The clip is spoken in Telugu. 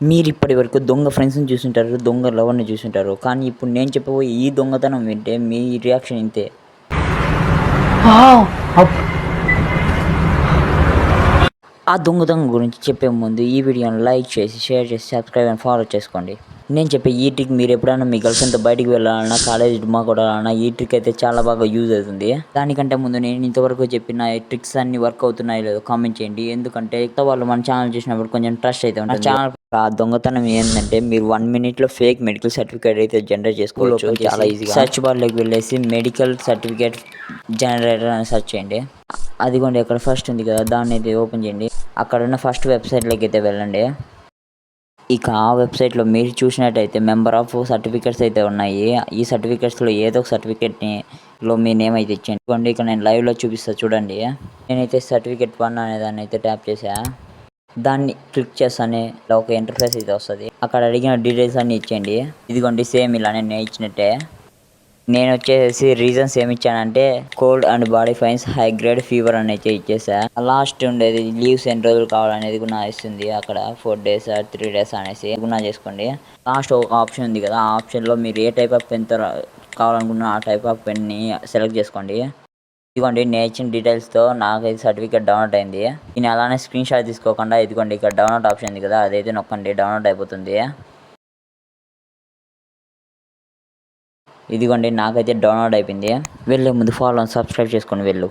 మీరు ఇప్పటి వరకు దొంగ ఫ్రెండ్స్ని చూసుంటారు, దొంగ లవర్ని చూసుంటారు, కానీ ఇప్పుడు నేను చెప్పబోయే ఈ దొంగతనం వింటే మీ రియాక్షన్ ఇంతే. ఆ దొంగతనం గురించి చెప్పే ముందు ఈ వీడియోని లైక్ చేసి, షేర్ చేసి, సబ్స్క్రైబ్ అండ్ ఫాలో చేసుకోండి. నేను చెప్పే ఈ ట్రిక్ మీరు ఎప్పుడైనా మీ గర్ల్ఫ్రెండ్తో బయటికి వెళ్ళాలన్నా, కాలేజ్ డుమ్మా కొట్టాలన్నా ఈ ట్రిక్ అయితే చాలా బాగా యూజ్ అవుతుంది. దానికంటే ముందు నేను ఇంతవరకు చెప్పిన ట్రిక్స్ అన్ని వర్క్ అవుతున్నాయో లేదో కామెంట్ చేయండి. ఎందుకంటే వాళ్ళు మన ఛానల్ చూసినప్పుడు కొంచెం ట్రస్ట్ అయితే ఉంటుంది. ఛానల్ ఆ దొంగతనం ఏంటంటే మీరు 1 minute ఫేక్ మెడికల్ సర్టిఫికేట్ అయితే జనరేట్ చేసుకోవచ్చు. చాలా ఈజీగా సెర్చ్ బార్లోకి వెళ్ళేసి మెడికల్ సర్టిఫికేట్ జనరేటర్ అని సెర్చ్ చేయండి. అదిగోండి అక్కడ ఫస్ట్ ఉంది కదా, దాన్ని అయితే ఓపెన్ చేయండి. అక్కడ ఉన్న ఫస్ట్ వెబ్సైట్లోకి అయితే వెళ్ళండి. ఇక ఆ వెబ్సైట్లో మీరు చూసినట్టయితే మెంబర్ ఆఫ్ సర్టిఫికేట్స్ అయితే ఉన్నాయి. ఈ సర్టిఫికేట్స్లో ఏదో ఒక సర్టిఫికేట్ని మీ నేమ్ అయితే ఇచ్చేయండి. ఇక నేను లైవ్లో చూపిస్తాను చూడండి. నేనైతే సర్టిఫికేట్ 1 అనే దాన్ని అయితే ట్యాప్ చేసా. దాన్ని క్లిక్ చేస్తానే ఒక ఇంటర్ఫేస్ అయితే వస్తుంది. అక్కడ అడిగిన డీటెయిల్స్ అన్నీ ఇచ్చేయండి. ఇదిగోండి సేమ్ ఇలానే నేను ఇచ్చినట్టే. నేను వచ్చేసి రీజన్స్ ఏమి ఇచ్చానంటే cold and body pains, high grade fever అని అయితే ఇచ్చేసా. లాస్ట్ ఉండేది లీవ్స్ ఎన్ని రోజులు కావాలనేది కూడా ఇస్తుంది. అక్కడ 4 days 3 days అనేసి గున్నా చేసుకోండి. లాస్ట్ ఒక ఆప్షన్ ఉంది కదా, ఆ ఆప్షన్లో మీరు ఏ టైప్ ఆఫ్ పెన్ కావాలనుకున్న ఆ టైప్ ఆఫ్ పెన్ని సెలెక్ట్ చేసుకోండి. ఇదిగోండి నేను ఇచ్చిన డీటెయిల్స్తో నాకైతే సర్టిఫికేట్ డౌన్లోడ్ అయింది. నేను అలానే స్క్రీన్ షాట్ తీసుకోకుండా ఇదిగోండి ఇక్కడ డౌన్లోడ్ ఆప్షన్ ఉంది కదా, అదైతే నొక్కండి, డౌన్లోడ్ అయిపోతుంది. ఇదిగోండి నాకైతే డౌన్లోడ్ అయిపోయింది. వెళ్ళే ముందు ఫాలో సబ్స్క్రైబ్ చేసుకొని వెళ్ళు.